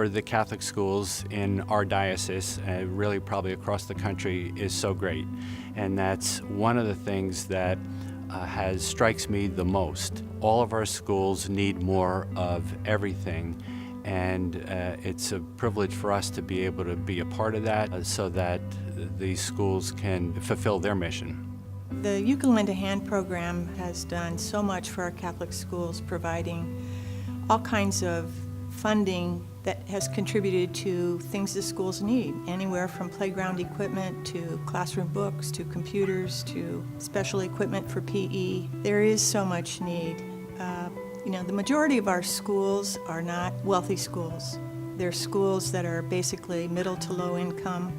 for the Catholic schools in our diocese, really probably across the country, is so great. And that's one of the things that strikes me the most. All of our schools need more of everything, and it's a privilege for us to be able to be a part of that so that these schools can fulfill their mission. The You Can Lend a Hand program has done so much for our Catholic schools, providing all kinds of funding that has contributed to things the schools need, anywhere from playground equipment to classroom books to computers to special equipment for PE. There is so much need. The majority of our schools are not wealthy schools. They're schools that are basically middle to low income.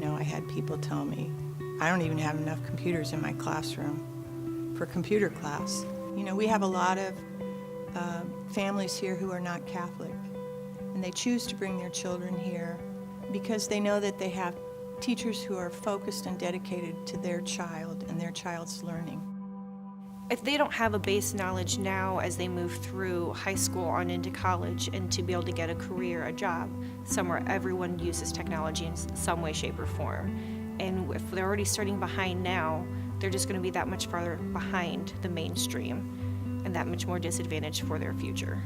I had people tell me, I don't even have enough computers in my classroom for computer class. We have a lot of families here who are not Catholic, and they choose to bring their children here because they know that they have teachers who are focused and dedicated to their child and their child's learning. If they don't have a base knowledge now as they move through high school on into college and to be able to get a career, a job, somewhere everyone uses technology in some way, shape, or form. And if they're already starting behind now, they're just going to be that much farther behind the mainstream and that much more disadvantaged for their future.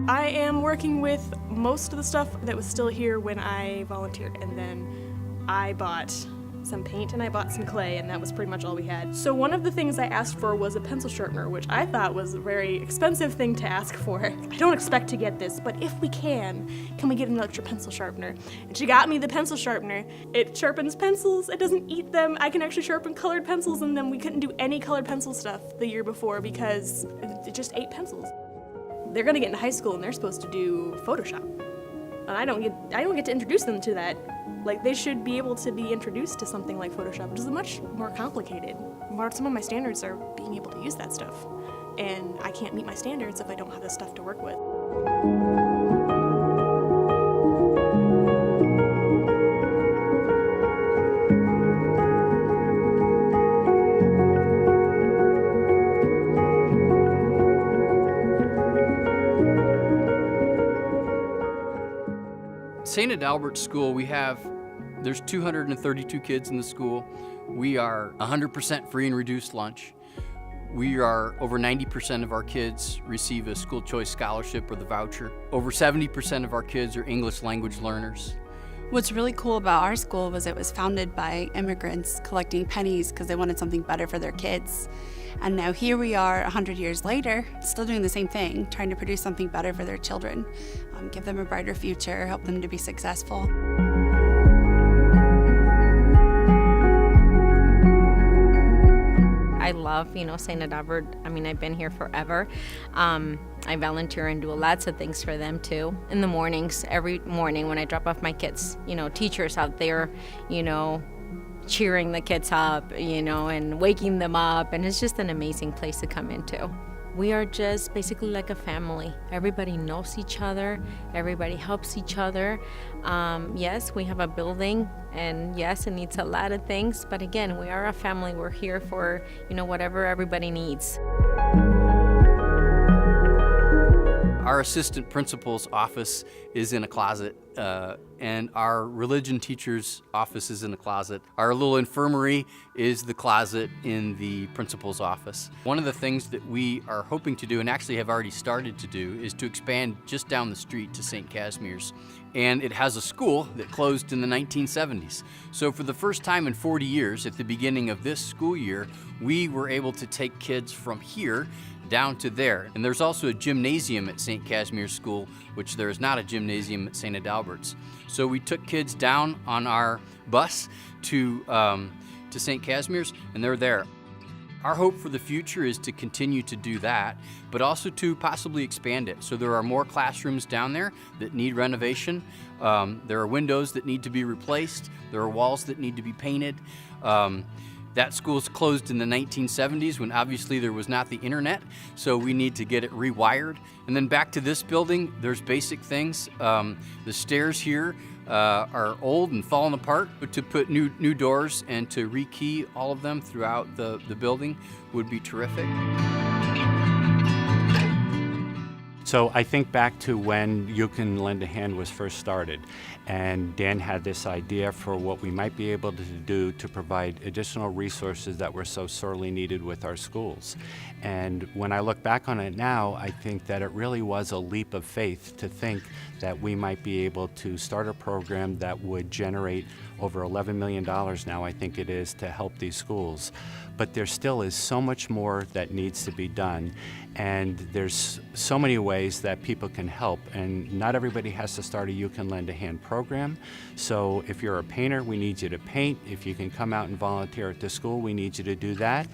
I am working with most of the stuff that was still here when I volunteered, and then I bought some paint and I bought some clay, and that was pretty much all we had. So one of the things I asked for was a pencil sharpener, which I thought was a very expensive thing to ask for. I don't expect to get this, but if we can we get an electric pencil sharpener? And she got me the pencil sharpener. It sharpens pencils, it doesn't eat them. I can actually sharpen colored pencils, and then we couldn't do any colored pencil stuff the year before because it just ate pencils. They're gonna get into high school and they're supposed to do Photoshop. And I don't get to introduce them to that. Like, they should be able to be introduced to something like Photoshop, which is much more complicated. Some of my standards are being able to use that stuff. And I can't meet my standards if I don't have the stuff to work with. St. Adalbert School, there's 232 kids in the school. We are 100% free and reduced lunch. Over 90% of our kids receive a school choice scholarship or the voucher. Over 70% of our kids are English language learners. What's really cool about our school was it was founded by immigrants collecting pennies because they wanted something better for their kids. And now here we are 100 years later, still doing the same thing, trying to produce something better for their children, give them a brighter future, help them to be successful. I love, St. Adalbert. I've been here forever. I volunteer and do lots of things for them too. In the mornings, every morning when I drop off my kids, teachers out there, cheering the kids up, and waking them up, and it's just an amazing place to come into. We are just basically like a family. Everybody knows each other. Everybody helps each other. Yes, we have a building, and yes, it needs a lot of things. But again, we are a family. We're here for, whatever everybody needs. Our assistant principal's office is in a closet, and our religion teacher's office is in a closet. Our little infirmary is the closet in the principal's office. One of the things that we are hoping to do, and actually have already started to do, is to expand just down the street to St. Casimir's. And it has a school that closed in the 1970s. So for the first time in 40 years, at the beginning of this school year, we were able to take kids from here down to there. And there's also a gymnasium at St. Casimir's School, which there is not a gymnasium at St. Adalbert's. So we took kids down on our bus to St. Casimir's, and they're there. Our hope for the future is to continue to do that, but also to possibly expand it. So there are more classrooms down there that need renovation. There are windows that need to be replaced. There are walls that need to be painted. That school's closed in the 1970s when obviously there was not the internet, so we need to get it rewired. And then back to this building, there's basic things. The stairs here are old and falling apart, but to put new doors and to rekey all of them throughout the building would be terrific. It's So I think back to when You Can Lend a Hand was first started, and Dan had this idea for what we might be able to do to provide additional resources that were so sorely needed with our schools. And when I look back on it now, I think that it really was a leap of faith to think that we might be able to start a program that would generate over $11 million now, I think it is, to help these schools. But there still is so much more that needs to be done, and there's so many ways that people can help, and not everybody has to start a You Can Lend a Hand program. So if you're a painter, we need you to paint. If you can come out and volunteer at the school, we need you to do that.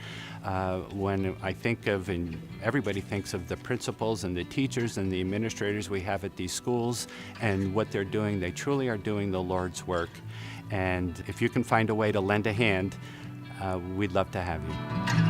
When I think of, and everybody thinks of the principals and the teachers and the administrators we have at these schools and what they're doing, they truly are doing the Lord's work. And if you can find a way to lend a hand, we'd love to have you.